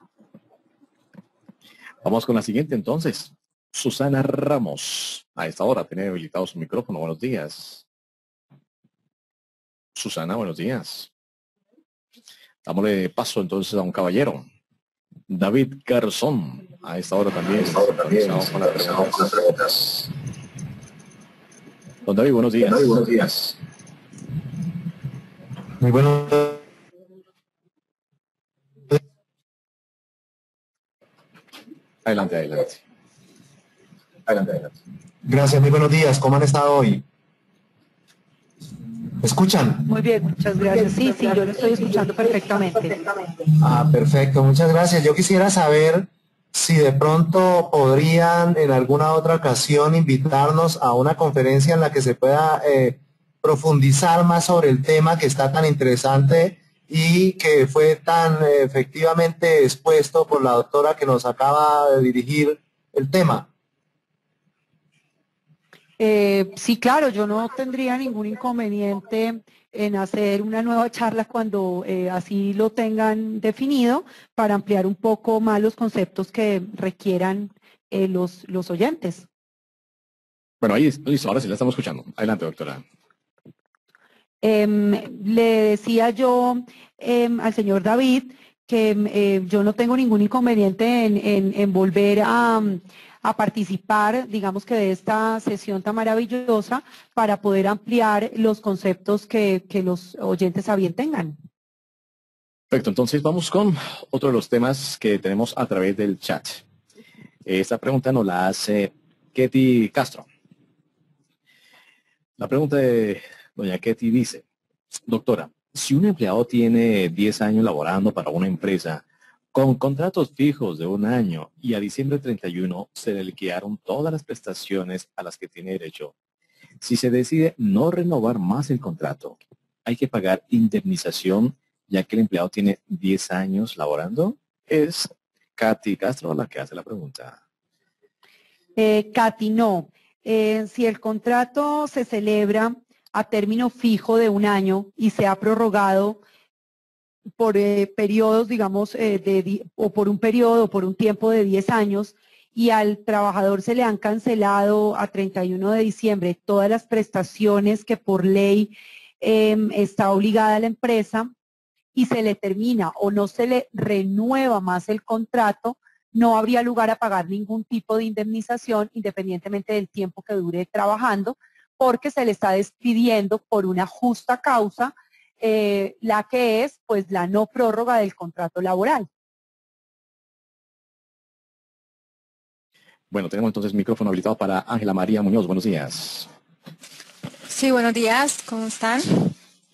Vamos con la siguiente entonces. Susana Ramos, a esta hora tiene habilitado su micrófono. Buenos días. Susana, buenos días. Dámosle paso entonces a un caballero. David Garzón, a esta hora también. Con las preguntas. Don David, buenos días. Buenos días. Muy buenos días. Adelante, adelante. Adelante. Gracias, muy buenos días. ¿Cómo han estado hoy? ¿Me escuchan? Muy bien, muchas gracias. Sí, yo lo estoy escuchando perfectamente. Perfecto, muchas gracias. Yo quisiera saber si de pronto podrían en alguna otra ocasión invitarnos a una conferencia en la que se pueda profundizar más sobre el tema que está tan interesante y que fue tan efectivamente expuesto por la doctora que nos acaba de dirigir el tema. Sí, claro, yo no tendría ningún inconveniente en hacer una nueva charla cuando así lo tengan definido para ampliar un poco más los conceptos que requieran los oyentes. Bueno, ahí listo, ahora sí la estamos escuchando. Adelante, doctora. Le decía yo al señor David que yo no tengo ningún inconveniente en volver a participar, digamos que de esta sesión tan maravillosa para poder ampliar los conceptos que los oyentes a bien tengan. Perfecto, entonces vamos con otro de los temas que tenemos a través del chat. Esta pregunta nos la hace Ketty Castro. La pregunta de doña Ketty dice, doctora, si un empleado tiene 10 años laborando para una empresa, Con contratos fijos de un año y a diciembre 31 se le liquidaron todas las prestaciones a las que tiene derecho. Si se decide no renovar más el contrato, hay que pagar indemnización ya que el empleado tiene 10 años laborando. Es Katy Castro la que hace la pregunta. Katy, no. Si el contrato se celebra a término fijo de un año y se ha prorrogado por periodos, digamos, o por un periodo, o por un tiempo de 10 años, y al trabajador se le han cancelado a 31 de diciembre todas las prestaciones que por ley está obligada la empresa, y se le termina o no se le renueva más el contrato, no habría lugar a pagar ningún tipo de indemnización independientemente del tiempo que dure trabajando, porque se le está despidiendo por una justa causa, la que es pues la no prórroga del contrato laboral. Bueno, tenemos entonces micrófono habilitado para Ángela María Muñoz. Buenos días. Sí, buenos días, ¿cómo están?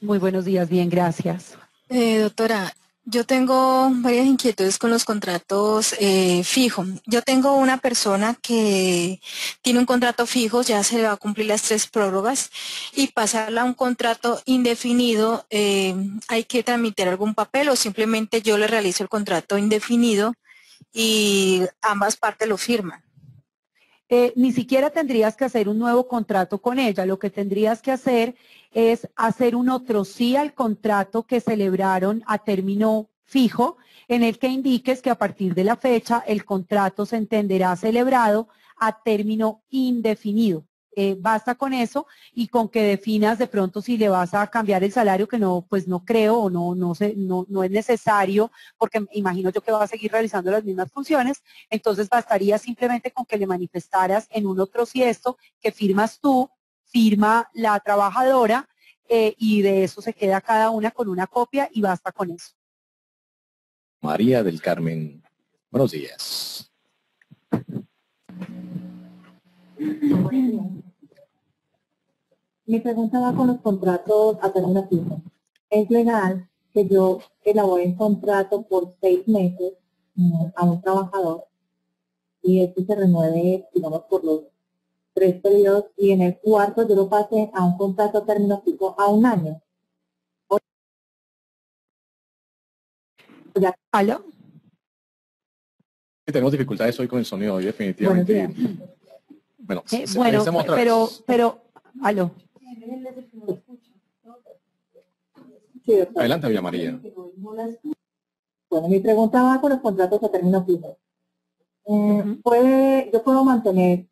Muy buenos días, bien, gracias. Doctora, yo tengo varias inquietudes con los contratos fijos. Yo tengo una persona que tiene un contrato fijo, ya se le va a cumplir las 3 prórrogas, y pasarla a un contrato indefinido, ¿hay que tramitar algún papel o simplemente yo le realizo el contrato indefinido y ambas partes lo firman? Ni siquiera tendrías que hacer un nuevo contrato con ella. Lo que tendrías que hacer es hacer un otro sí al contrato que celebraron a término fijo, en el que indiques que a partir de la fecha el contrato se entenderá celebrado a término indefinido. Basta con eso y con que definas de pronto si le vas a cambiar el salario, que no, pues no creo o no es necesario, porque imagino yo que va a seguir realizando las mismas funciones. Entonces bastaría simplemente con que le manifestaras en un otro siesto que firmas tú, firma la trabajadora, y de eso se queda cada una con una copia y basta con eso. María del Carmen. Buenos días. Mi pregunta va con los contratos a término fijo. ¿Es legal que yo elabore un contrato por 6 meses a un trabajador y este se renueve, digamos, por los 3 periodos y en el cuarto yo lo pase a un contrato a término fijo a un año? ¿Aló? Tenemos dificultades hoy con el sonido, hoy definitivamente. Bueno, Bueno, pero, aló. Sí, adelante, Villa María. Bueno, mi pregunta va con los contratos a término fijo. Yo puedo mantener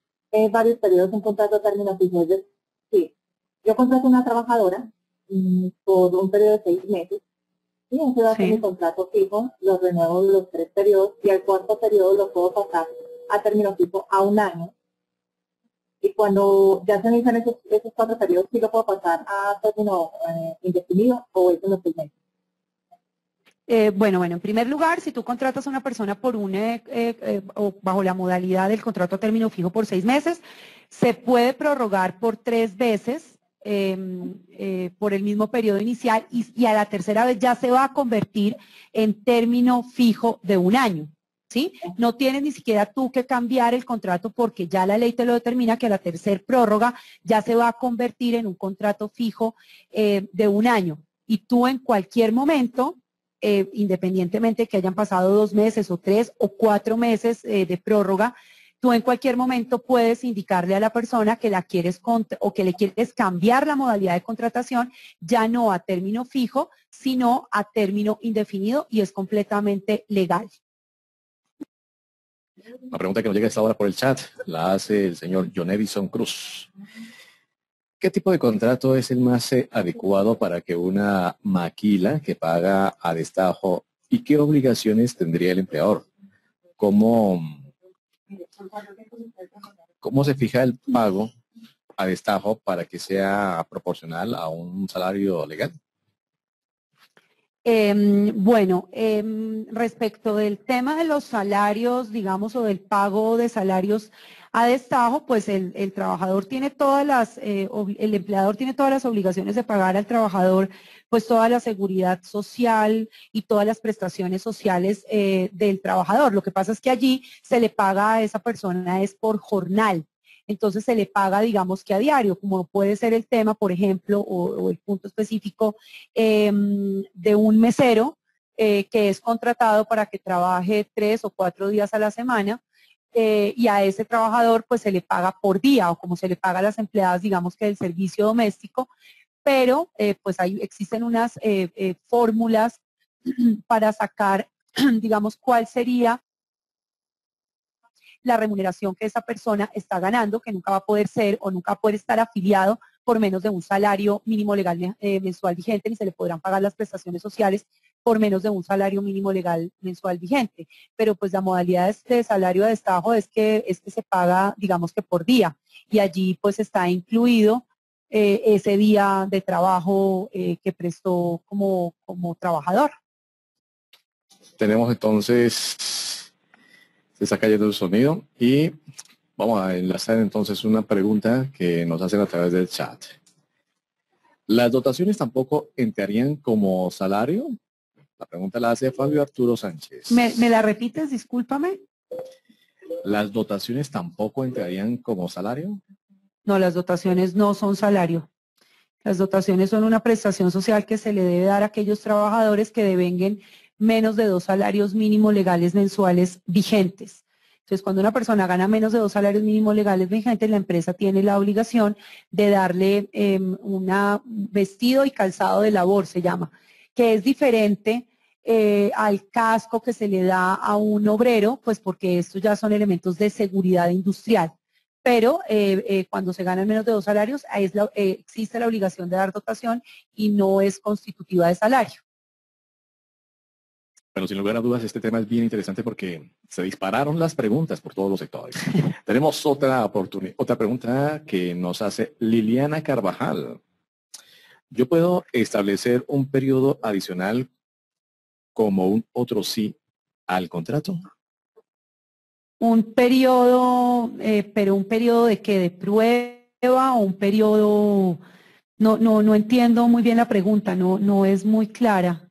varios periodos un contrato a término fijo. Sí, yo contrato una trabajadora por un periodo de 6 meses y ese va a ser mi contrato fijo, lo renuevo los 3 periodos y al cuarto periodo lo puedo pasar a término fijo a un año. Y cuando ya se inician esos 4 periodos, sí lo puedo pasar a término indefinido o es en los 6 meses. Bueno, en primer lugar, si tú contratas a una persona por o bajo la modalidad del contrato a término fijo por 6 meses, se puede prorrogar por 3 veces por el mismo periodo inicial y a la tercera vez ya se va a convertir en término fijo de un año. ¿Sí? No tienes ni siquiera tú que cambiar el contrato porque ya la ley te lo determina que a la tercera prórroga ya se va a convertir en un contrato fijo de un año. Y tú en cualquier momento, independientemente que hayan pasado 2 meses o 3 o 4 meses de prórroga, tú en cualquier momento puedes indicarle a la persona que la quieres o que le quieres cambiar la modalidad de contratación, ya no a término fijo, sino a término indefinido y es completamente legal. Una pregunta que nos llega a esta hora por el chat la hace el señor John Edison Cruz. ¿Qué tipo de contrato es el más adecuado para que una maquila que paga a destajo y qué obligaciones tendría el empleador? ¿Cómo se fija el pago a destajo para que sea proporcional a un salario legal? Bueno, respecto del tema de los salarios, digamos, o del pago de salarios a destajo, pues el trabajador tiene todas las, el empleador tiene todas las obligaciones de pagar al trabajador, pues toda la seguridad social y todas las prestaciones sociales del trabajador. Lo que pasa es que allí se le paga a esa persona es por jornal. Entonces se le paga, digamos que a diario, como puede ser el tema, por ejemplo, o el punto específico de un mesero que es contratado para que trabaje 3 o 4 días a la semana y a ese trabajador pues se le paga por día o como se le paga a las empleadas, digamos que del servicio doméstico, pero pues ahí existen unas fórmulas para sacar, digamos, cuál sería la remuneración que esa persona está ganando, que nunca va a poder ser o nunca va a poder estar afiliado por menos de un salario mínimo legal mensual vigente, ni se le podrán pagar las prestaciones sociales por menos de un salario mínimo legal mensual vigente. Pero pues la modalidad de salario de destajo es que se paga, digamos que por día, y allí pues está incluido ese día de trabajo que prestó como trabajador. Tenemos entonces, se está cayendo el sonido y vamos a enlazar entonces una pregunta que nos hacen a través del chat. ¿Las dotaciones tampoco entrarían como salario? La pregunta la hace Fabio Arturo Sánchez. ¿Me la repites? Discúlpame. ¿Las dotaciones tampoco entrarían como salario? No, las dotaciones no son salario. Las dotaciones son una prestación social que se le debe dar a aquellos trabajadores que devenguen menos de 2 salarios mínimos legales mensuales vigentes. Entonces, cuando una persona gana menos de 2 salarios mínimos legales vigentes, la empresa tiene la obligación de darle un vestido y calzado de labor, se llama, que es diferente al casco que se le da a un obrero, pues porque estos ya son elementos de seguridad industrial. Pero cuando se ganan menos de 2 salarios, existe la obligación de dar dotación y no es constitutiva de salario. Bueno, sin lugar a dudas, este tema es bien interesante porque se dispararon las preguntas por todos los sectores. Tenemos otra pregunta que nos hace Liliana Carvajal. ¿Yo puedo establecer un periodo adicional como un otro sí al contrato? Un periodo, pero un periodo de qué, de prueba o un periodo, no entiendo muy bien la pregunta, no es muy clara.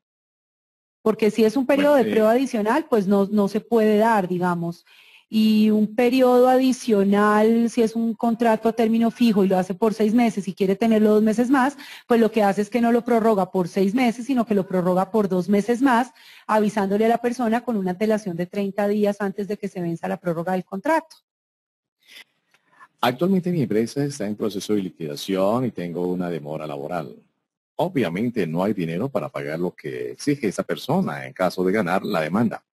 Porque si es un periodo de prueba adicional, pues no se puede dar, digamos. Y un periodo adicional, si es un contrato a término fijo y lo hace por 6 meses y quiere tenerlo 2 meses más, pues lo que hace es que no lo prorroga por 6 meses, sino que lo prorroga por 2 meses más, avisándole a la persona con una antelación de 30 días antes de que se venza la prórroga del contrato. Actualmente mi empresa está en proceso de liquidación y tengo una demora laboral. Obviamente no hay dinero para pagar lo que exige esa persona en caso de ganar la demanda.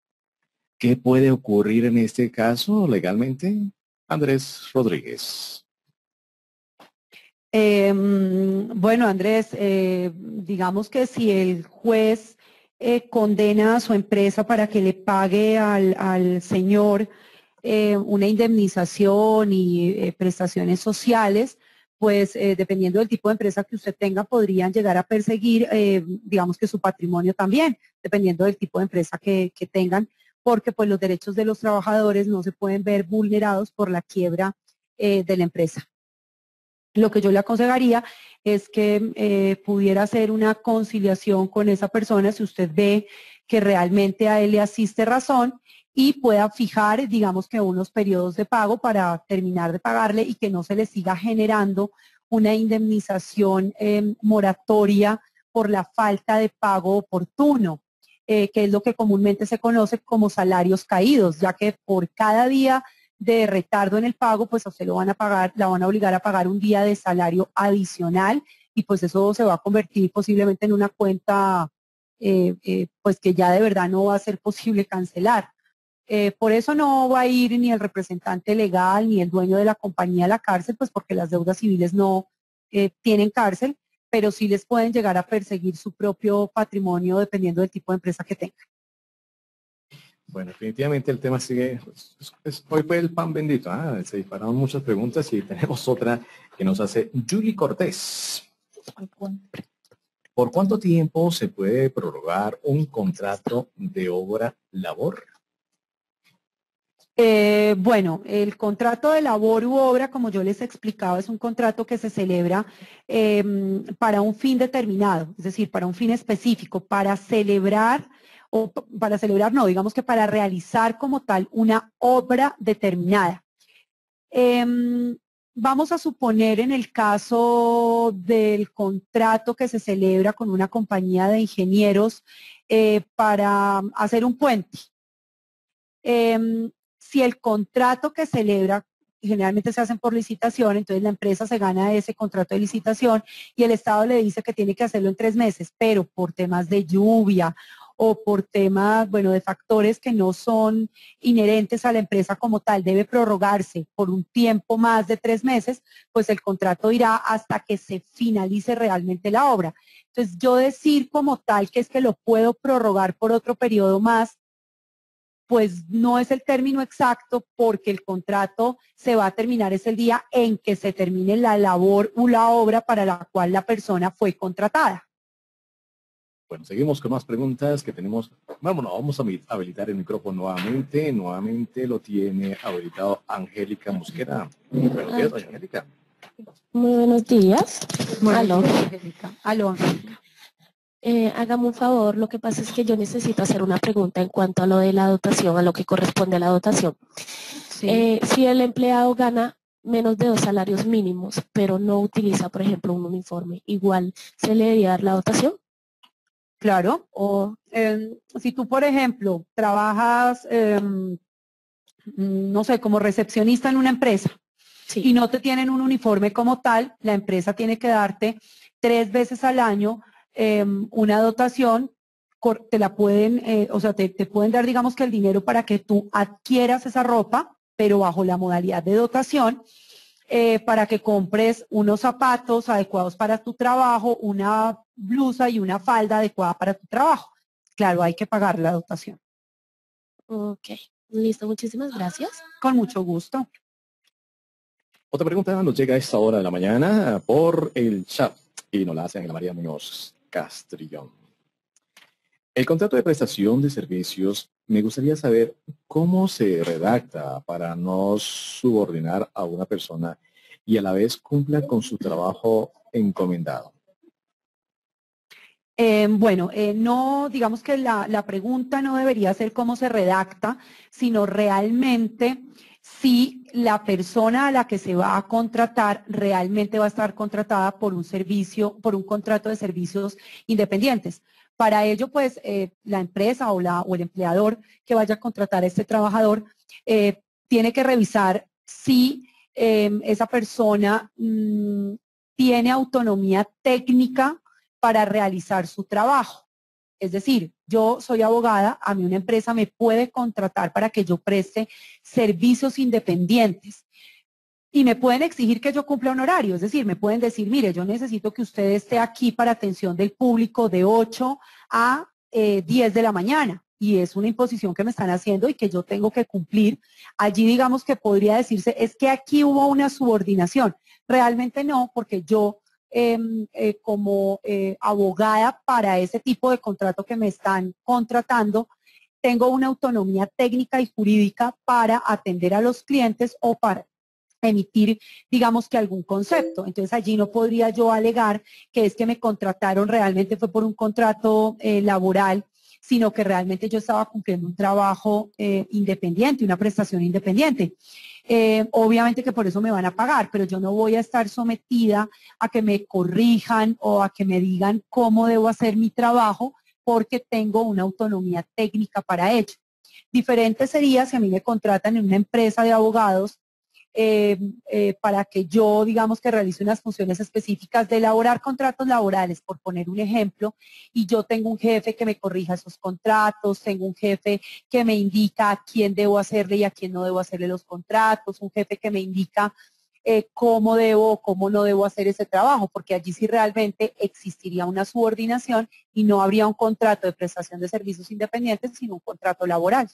¿Qué puede ocurrir en este caso legalmente? Andrés Rodríguez. Bueno, Andrés, digamos que si el juez condena a su empresa para que le pague al señor una indemnización y prestaciones sociales, pues dependiendo del tipo de empresa que usted tenga, podrían llegar a perseguir, digamos que su patrimonio también, dependiendo del tipo de empresa que tengan, porque pues los derechos de los trabajadores no se pueden ver vulnerados por la quiebra de la empresa. Lo que yo le aconsejaría es que pudiera hacer una conciliación con esa persona si usted ve que realmente a él le asiste razón y pueda fijar, digamos que unos periodos de pago para terminar de pagarle y que no se le siga generando una indemnización moratoria por la falta de pago oportuno, que es lo que comúnmente se conoce como salarios caídos, ya que por cada día de retardo en el pago, pues a usted lo van a pagar, la van a obligar a pagar un día de salario adicional y pues eso se va a convertir posiblemente en una cuenta pues que ya de verdad no va a ser posible cancelar. Por eso no va a ir ni el representante legal ni el dueño de la compañía a la cárcel, pues porque las deudas civiles no tienen cárcel, pero sí les pueden llegar a perseguir su propio patrimonio dependiendo del tipo de empresa que tengan. Bueno, definitivamente el tema sigue, hoy fue el pan bendito, se dispararon muchas preguntas y tenemos otra que nos hace Julie Cortés. ¿Por cuánto tiempo se puede prorrogar un contrato de obra-labor? Bueno, el contrato de labor u obra, como yo les explicaba, es un contrato que se celebra para un fin determinado, es decir, para un fin específico, para celebrar, o para celebrar no, digamos que para realizar como tal una obra determinada. Vamos a suponer en el caso del contrato que se celebra con una compañía de ingenieros para hacer un puente. Si el contrato que celebra, generalmente se hacen por licitación, entonces la empresa se gana ese contrato de licitación y el Estado le dice que tiene que hacerlo en 3 meses, pero por temas de lluvia o por temas, bueno, de factores que no son inherentes a la empresa como tal, debe prorrogarse por un tiempo más de 3 meses, pues el contrato irá hasta que se finalice realmente la obra. Entonces, yo decir como tal que es que lo puedo prorrogar por otro periodo más, pues no es el término exacto porque el contrato se va a terminar es el día en que se termine la labor o la obra para la cual la persona fue contratada. Bueno, seguimos con más preguntas que tenemos. Vámonos, vamos a habilitar el micrófono nuevamente. Nuevamente lo tiene habilitado Angélica Mosquera. Buenos días, doña Angélica. Muy buenos días. Aló. Angélica. Aló, Angélica. Hágame un favor, lo que pasa es que yo necesito hacer una pregunta en cuanto a lo de la dotación, a lo que corresponde a la dotación. Sí. Si el empleado gana menos de 2 salarios mínimos, pero no utiliza, por ejemplo, un uniforme, igual se le debería dar la dotación. Claro. O Si tú, por ejemplo, trabajas, no sé, como recepcionista en una empresa sí. y no te tienen un uniforme como tal, la empresa tiene que darte 3 veces al año una dotación, te la pueden, o sea, te pueden dar, digamos que el dinero para que tú adquieras esa ropa, pero bajo la modalidad de dotación, para que compres unos zapatos adecuados para tu trabajo, una blusa y una falda adecuada para tu trabajo. Claro, hay que pagar la dotación. Ok, listo, muchísimas gracias. Con mucho gusto. Otra pregunta nos llega a esta hora de la mañana por el chat y nos la hace Ángela María Muñoz Castrillón. El contrato de prestación de servicios, me gustaría saber cómo se redacta para no subordinar a una persona y a la vez cumpla con su trabajo encomendado. Bueno, no, digamos que la pregunta no debería ser cómo se redacta, sino realmente si la persona a la que se va a contratar realmente va a estar contratada por un servicio, por un contrato de servicios independientes. Para ello, pues, la empresa o el empleador que vaya a contratar a este trabajador tiene que revisar si esa persona tiene autonomía técnica para realizar su trabajo. Es decir, yo soy abogada, a mí una empresa me puede contratar para que yo preste servicios independientes y me pueden exigir que yo cumpla un horario, es decir, me pueden decir, mire, yo necesito que usted esté aquí para atención del público de 8 a 10 de la mañana y es una imposición que me están haciendo y que yo tengo que cumplir. Allí digamos que podría decirse, es que aquí hubo una subordinación. Realmente no, porque yo como abogada para ese tipo de contrato que me están contratando, tengo una autonomía técnica y jurídica para atender a los clientes o para emitir, digamos que algún concepto. Entonces allí no podría yo alegar que es que me contrataron realmente fue por un contrato laboral, sino que realmente yo estaba cumpliendo un trabajo independiente, una prestación independiente. Obviamente que por eso me van a pagar, pero yo no voy a estar sometida a que me corrijan o a que me digan cómo debo hacer mi trabajo porque tengo una autonomía técnica para ello. Diferente sería si a mí me contratan en una empresa de abogados para que yo, digamos que realice unas funciones específicas de elaborar contratos laborales, por poner un ejemplo, y yo tengo un jefe que me corrija esos contratos, tengo un jefe que me indica a quién debo hacerle y a quién no debo hacerle los contratos, un jefe que me indica cómo debo o cómo no debo hacer ese trabajo, porque allí sí realmente existiría una subordinación y no habría un contrato de prestación de servicios independientes, sino un contrato laboral.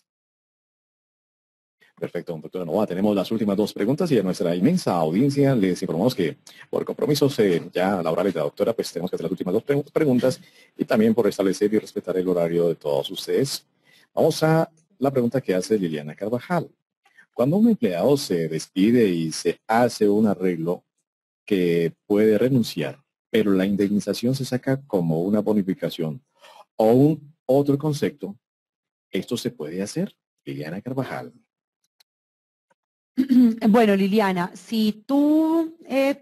Perfecto, doctora Novoa. Tenemos las últimas dos preguntas y a nuestra inmensa audiencia les informamos que por compromisos ya laborales de la doctora, pues tenemos que hacer las últimas dos preguntas y también por establecer y respetar el horario de todos ustedes. Vamos a la pregunta que hace Liliana Carvajal. Cuando un empleado se despide y se hace un arreglo que puede renunciar, pero la indemnización se saca como una bonificación o un otro concepto, ¿esto se puede hacer? Liliana Carvajal. Bueno, Liliana, si tú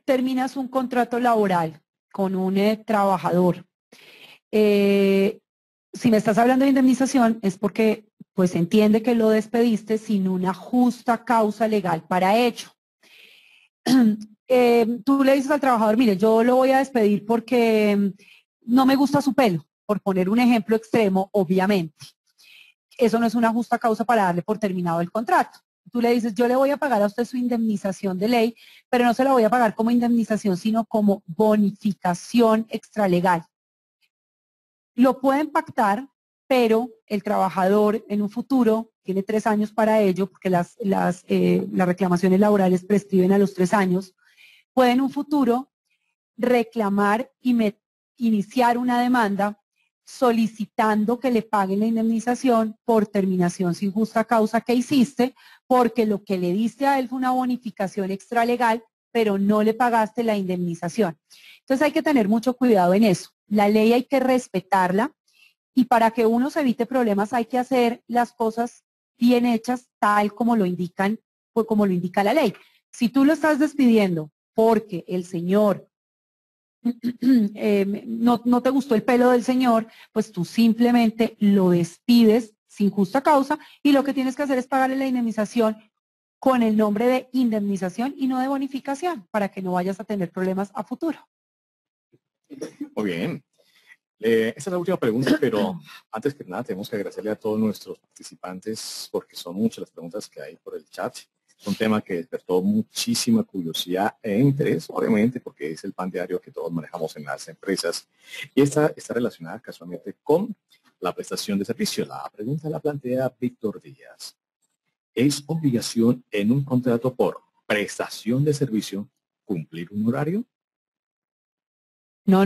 terminas un contrato laboral con un trabajador, si me estás hablando de indemnización es porque pues entiende que lo despediste sin una justa causa legal para ello. Tú le dices al trabajador, mire, yo lo voy a despedir porque no me gusta su pelo, por poner un ejemplo extremo, obviamente. Eso no es una justa causa para darle por terminado el contrato. Tú le dices, yo le voy a pagar a usted su indemnización de ley, pero no se la voy a pagar como indemnización, sino como bonificación extralegal. Lo pueden pactar, pero el trabajador en un futuro tiene 3 años para ello, porque las reclamaciones laborales prescriben a los 3 años, puede en un futuro reclamar y iniciar una demanda solicitando que le paguen la indemnización por terminación sin justa causa que hiciste, porque lo que le diste a él fue una bonificación extralegal, pero no le pagaste la indemnización. Entonces hay que tener mucho cuidado en eso. La ley hay que respetarla y para que uno se evite problemas hay que hacer las cosas bien hechas tal como lo indican, pues como lo indica la ley. Si tú lo estás despidiendo porque el señor no te gustó el pelo del señor, pues tú simplemente lo despides sin justa causa y lo que tienes que hacer es pagarle la indemnización con el nombre de indemnización y no de bonificación para que no vayas a tener problemas a futuro. Muy bien. Esta es la última pregunta, pero antes que nada tenemos que agradecerle a todos nuestros participantes porque son muchas las preguntas que hay por el chat. Es un tema que despertó muchísima curiosidad e interés, obviamente, porque es el pan diario que todos manejamos en las empresas. Y esta está relacionada casualmente con la prestación de servicio. La pregunta la plantea Víctor Díaz. ¿Es obligación en un contrato por prestación de servicio cumplir un horario? No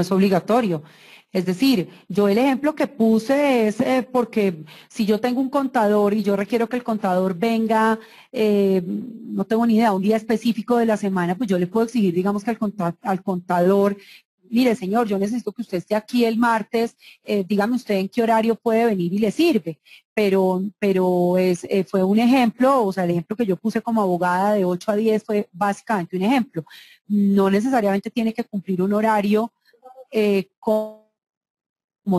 es obligatorio. Es decir, yo el ejemplo que puse es porque si yo tengo un contador y yo requiero que el contador venga, no tengo ni idea, un día específico de la semana, pues yo le puedo exigir, digamos que al contador, mire señor, yo necesito que usted esté aquí el martes, dígame usted en qué horario puede venir y le sirve. Pero fue un ejemplo, o sea, el ejemplo que yo puse como abogada de 8 a 10 fue básicamente un ejemplo. No necesariamente tiene que cumplir un horario como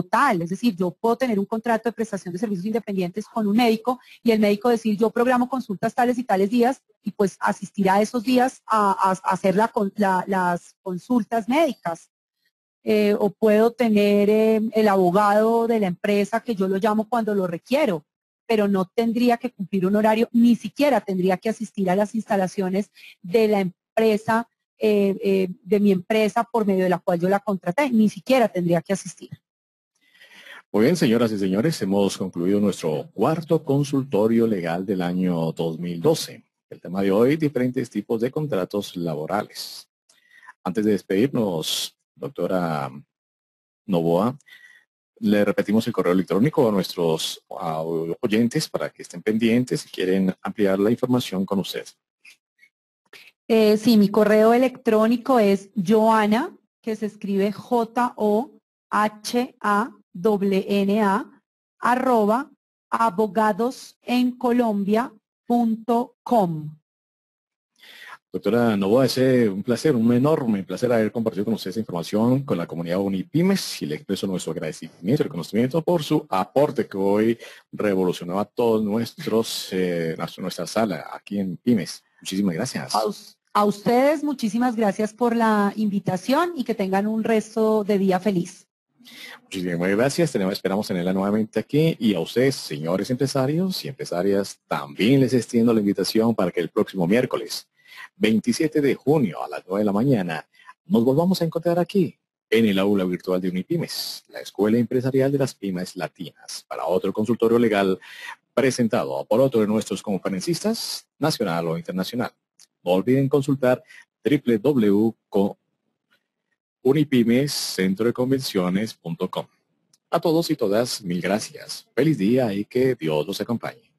tal, es decir, yo puedo tener un contrato de prestación de servicios independientes con un médico y el médico decir yo programo consultas tales y tales días y pues asistir a esos días a hacer las consultas médicas. O puedo tener el abogado de la empresa que yo lo llamo cuando lo requiero, pero no tendría que cumplir un horario, ni siquiera tendría que asistir a las instalaciones de la empresa, de mi empresa por medio de la cual yo la contraté, ni siquiera tendría que asistir. Muy bien, señoras y señores, hemos concluido nuestro cuarto consultorio legal del año 2012. El tema de hoy, diferentes tipos de contratos laborales. Antes de despedirnos, doctora Novoa, le repetimos el correo electrónico a nuestros oyentes para que estén pendientes si quieren ampliar la información con usted. Sí, mi correo electrónico es Johanna, que se escribe JOHANNA, @abogadosencolombia.com. Doctora Novoa, es un placer, un enorme placer haber compartido con usted esa información con la comunidad Unipymes y le expreso nuestro agradecimiento y reconocimiento por su aporte que hoy revolucionó a todos nuestra sala aquí en Pymes. Muchísimas gracias. A ustedes muchísimas gracias por la invitación y que tengan un resto de día feliz. Muchísimas gracias, esperamos tenerla nuevamente aquí y a ustedes, señores empresarios y empresarias, también les extiendo la invitación para que el próximo miércoles 27 de junio a las 9 de la mañana nos volvamos a encontrar aquí en el aula virtual de Unipymes, la Escuela Empresarial de las Pymes Latinas, para otro consultorio legal presentado por otro de nuestros conferencistas, nacional o internacional. No olviden consultar www.unipymescentrodeconvenciones.com. A todos y todas, mil gracias. Feliz día y que Dios los acompañe.